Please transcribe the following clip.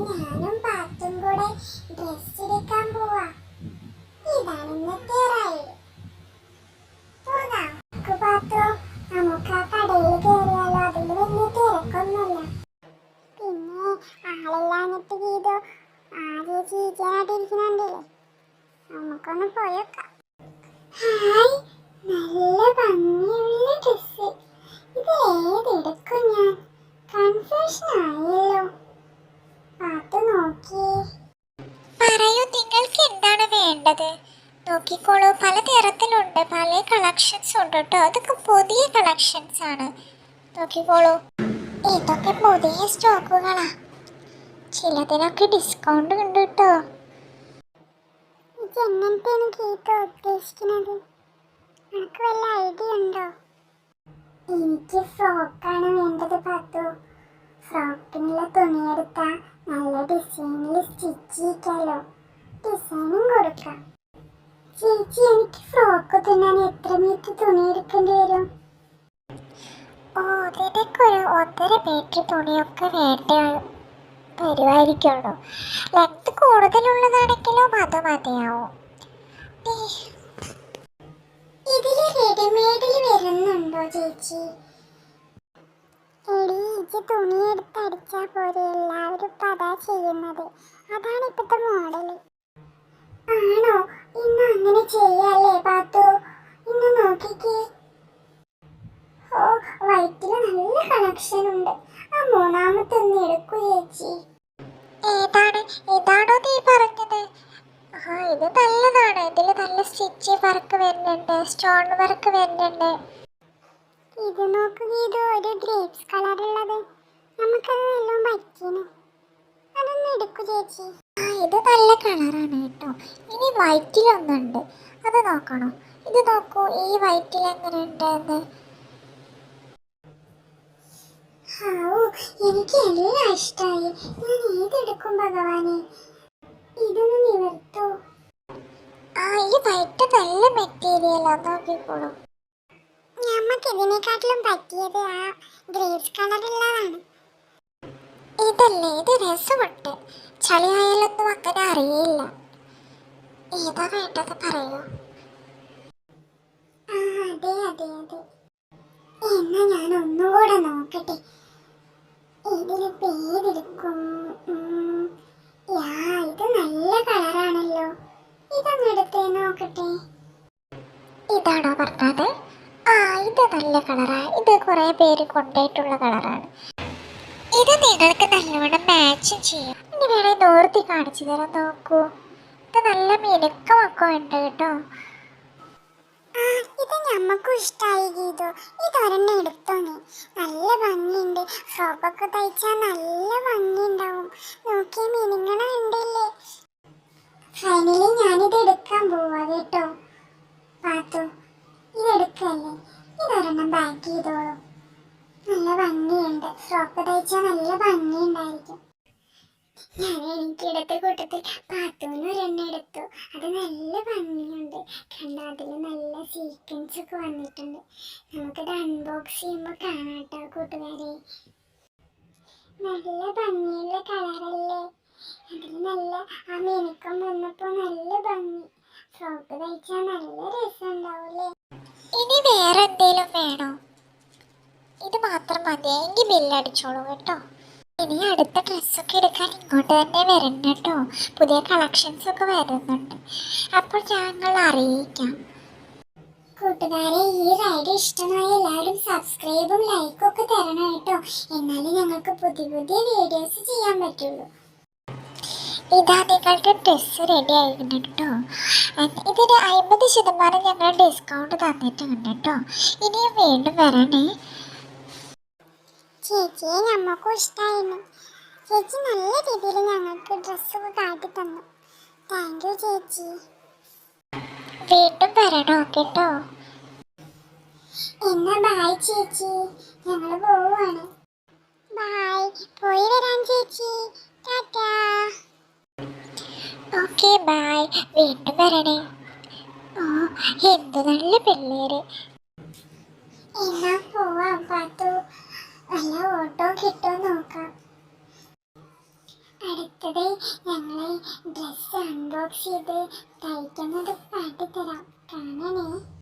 ഞാനും പാത്തും കൂടെ ഡ്രസ് എടുക്കാൻ പോവാ. ഇതാണ് ഇന്നത്തെ റൈഡ്. പോകാം പാത്തോ, നമുക്ക് ആ കടയിൽ കയറിയാലോ. അതിൽ വലിയ തിരക്കൊന്നുമില്ല. പിന്നെ ആളില്ലാഞ്ഞിട്ട് ഗീതോ ആദ്യം ചീച്ചാനായിട്ടിരിക്കുന്നുണ്ടല്ലേ. നമുക്കൊന്ന് പോയേക്കാം. ഹായ്, നല്ല ഭംഗിയുള്ള ഡ്രസ്. ഇത് ഏതെടുക്കും ഞാൻ? കൺഫ്യൂഷൻ ആയല്ലോ. പാത്തു നോക്കിയേ. പറയൂ, നിങ്ങൾക്ക് എന്താണ് വേണ്ടത്? നോക്കിക്കോളൂ, പല നിറത്തിലുണ്ട്, പല കളക്ഷൻസ് ഉണ്ട് കേട്ടോ. അതൊക്കെ പുതിയ കളക്ഷൻസ് ആണ്. നോക്കിക്കോളൂ, ഇതൊക്കെ പുതിയ സ്റ്റോക്കുകളാ. ചിലതിനൊക്കെ ഡിസ്കൗണ്ട് ഉണ്ട് കേട്ടോ. ഇത് എങ്ങനത്തെയാണ് ഗീത ഉദ്ദേശിക്കുന്നത്? നിനക്ക് വല്ല ഐഡിയ ഉണ്ടോ? എനിക്ക് ഫ്രോക്കാണ് വേണ്ടത് പാത്തു. ഫ്രോക്കിനുള്ള തുണിയെടുത്താ നല്ല ഡിസൈനിൽ സ്റ്റിച്ച് ചെയ്യിക്കാലോ. ഡിസൈനും കൊടുക്കാം. ചേച്ചി, എനിക്ക് ഫ്രോക്ക് തുന്നാൻ എത്ര മീറ്റർ തുണി എടുക്കേണ്ടി വരും? ഓ, ഇതിനൊക്കെ ഒരു 1.5 മീറ്റർ തുണിയൊക്കെ വരുമായിരിക്കുള്ളൂ. ലെങ്ത് കൂടുതലുള്ളതാണെങ്കിലും അത് മതിയാവും. ഇതില് റെഡിമെയ്ഡിൽ വരുന്നുണ്ടോ ചേച്ചി? എടി, ഇത് തുണി എടുത്ത് അടിച്ചാ പോരെ. എല്ലാവരും ഇപ്പം അതാ ചെയ്യുന്നത്. അതാണ് ഇപ്പോഴത്തെ മോഡല്. ആണോ? ഇന്ന് അങ്ങനെ ചെയ്യാല്ലേ പാത്തു? ഇന്ന് നോക്കിക്കേ. ഓ, വൈറ്റില് നല്ല കളക്ഷൻ ഉണ്ട്. ആ മൂന്നാമത്തെ ഒന്ന് എടുക്കൂ ചേച്ചി. ഇതാണോ നീ പറഞ്ഞത്? ആ, ഇത് നല്ലതാണ്. ഇതിൽ നല്ല സ്റ്റിച്ച് വർക്ക് വരുന്നുണ്ട്, സ്റ്റോൺ വർക്ക് വരുന്നുണ്ട്. ഇത് നോക്കുക, ഇത് ഒരു ഗ്രേപ്സ് കളറുള്ളത്. നമുക്കത് നല്ലോണം പറ്റിയാണ്. അതൊന്ന് എടുക്കൂ ചേച്ചി. ആ, ഇത് നല്ല കളറാണ് കേട്ടോ. ഇനി വൈറ്റിലൊന്നുണ്ട്, അത് നോക്കണോ? ഇത് നോക്കൂ, ഈ വൈറ്റിൽ എങ്ങനെയുണ്ട് എന്ന്. എനിക്ക് എല്ലാം ഇഷ്ടമായി. ഞാൻ ഏതെടുക്കും ഭഗവാനെ? ഇതൊന്ന് നിവർത്തോ. ആ, ഈ വൈറ്റ് നല്ല മെറ്റീരിയലാ, നോക്കിക്കോളൂ. നമുക്ക് ഇതിനെക്കാട്ടിലും പറ്റിയത് ആ ഗ്രേപ്സ് കളറുള്ളതാണ്. ഇതല്ലേ, ഇത് രസമുണ്ട്. ചളിയായാലൊന്നും അങ്ങനെ അറിയില്ല. ഏതാ വേണ്ടത് പറയൂ. ആ, അതെ അതെ അതെ. എന്നാ ഞാൻ ഒന്നുകൂടെ നോക്കട്ടെ. ഇതിലിപ്പോ ഏതെടുക്കും? ഇത് നല്ല കളറാണല്ലോ. ഇതൊന്ന് എടുത്തേ നോക്കട്ടെ. ഇതാണോ പറഞ്ഞത്? ആ, ഇത് നല്ല കളറാ. ഇത് കുറേ പേര് കൊണ്ടുപോയിട്ടുള്ള കളറാണ്. ഇത് നിങ്ങൾക്ക് നല്ലോണം മാച്ചും ചെയ്യും. ഇനി വേണേൽ നോർത്തി കാണിച്ചു തരാം, നോക്കൂ. ഇത് നല്ല മിനുക്കമൊക്കെ ഉണ്ട് കേട്ടോ. ആ, ഇത് ഞമ്മക്കും ഇഷ്ടമായി ഗീതു. ഇതൊരെണ്ണം എടുത്തോ നീ. നല്ല ഭംഗിയുണ്ട്. ഫ്രോക്കൊക്കെ തയ്ച്ചാൽ നല്ല ഭംഗിയുണ്ടാവും. നോക്കിയ മിനുങ്ങണ ഉണ്ടല്ലേ. ഫൈനലി ഞാനിത് എടുക്കാൻ പോവാ കേട്ടോ. പാത്തു, ഇതെടുക്കല്ലേ? ഇതൊരെണ്ണം പാക്ക് ചെയ്തോളൂ. നല്ല ഭംഗിയുണ്ട്. ഫ്രോക്ക് തയ്ച്ചാൽ നല്ല ഭംഗിയുണ്ടായിരിക്കും. ഞാൻ എനിക്കിടത്തെ കൂട്ടത്തിൽ പാത്തൂന്ന് ഒരെണ്ണം എടുത്തു. അത് നല്ല ഭംഗിയുണ്ട്. കണ്ട, അതിൽ നല്ല സീക്വൻസ് ഒക്കെ വന്നിട്ടുണ്ട്. നമുക്കത് അൺബോക്സ് ചെയ്യുമ്പോൾ കാണാട്ടോ കൂട്ടുകാരെ. നല്ല ഭംഗിയുള്ള കളറല്ലേ. അതിൽ നല്ല ആ മിനുക്കം വന്നപ്പോൾ നല്ല ഭംഗി. ഫ്രോക്ക് തയ്ച്ചാൽ നല്ല രസം ഉണ്ടാവൂലേ. ഇനി വേറെ എന്തെങ്കിലും വേണോ? ഇത് മാത്രം മതി. എങ്കിൽ ബില്ലടിച്ചോളൂ കേട്ടോ. ഇനി അടുത്ത ഡ്രസ്സൊക്കെ എടുക്കാൻ ഇങ്ങോട്ട് തന്നെ വരണം കേട്ടോ. പുതിയ കളക്ഷൻസ് ഒക്കെ വരുന്നുണ്ട്. അപ്പോൾ ഞങ്ങൾ അറിയിക്കാം. കൂട്ടുകാരെ, ഈ റൈഡ് ഇഷ്ടമായ എല്ലാവരും സബ്സ്ക്രൈബും ലൈക്കും ഒക്കെ തരണം കേട്ടോ. എന്നാലും ഞങ്ങൾക്ക് പുതിയ പുതിയ വീഡിയോസ് ചെയ്യാൻ പറ്റുള്ളൂ. ഇതാ നിങ്ങളുടെ ഡ്രസ്സ് റെഡി ആയിരുന്നു കേട്ടോ. ഇതിന് 50% ഞങ്ങൾ ഡിസ്കൗണ്ട് തന്നിട്ടുണ്ട് കേട്ടോ. ഇനിയും വീണ്ടും വരണേ. ചേച്ചിയെ ഞമ്മക്കും ഇഷ്ടമായിരുന്നു. ചേച്ചി നല്ല രീതിയിൽ ഞങ്ങൾക്ക് ഡ്രസ്സൊക്കെ കാട്ടി തന്നു. താങ്ക് യു ചേച്ചി. വീണ്ടും വരണോ കേട്ടോ. എന്നാ ബായ് ചേച്ചി, ഞങ്ങൾ പോവാണ്. ബായ്, പോയി വരാൻ ചേച്ചി. ടാറ്റാ. Okay, bye. വീണ്ടും വരണേ. ഓ, എന്ത് നല്ല പിള്ളേര്. എന്നാ പോവാം പാത്തു. വല്ല ഓട്ടോ കിട്ടുമോ നോക്കാം. അടുത്ത അടുത്തത് ഞങ്ങള് ഡ്രസ്സ് അൺബോക്സ് ചെയ്ത് തയ്ക്കുന്നത് കാട്ടിത്തരാം. കാണണേ.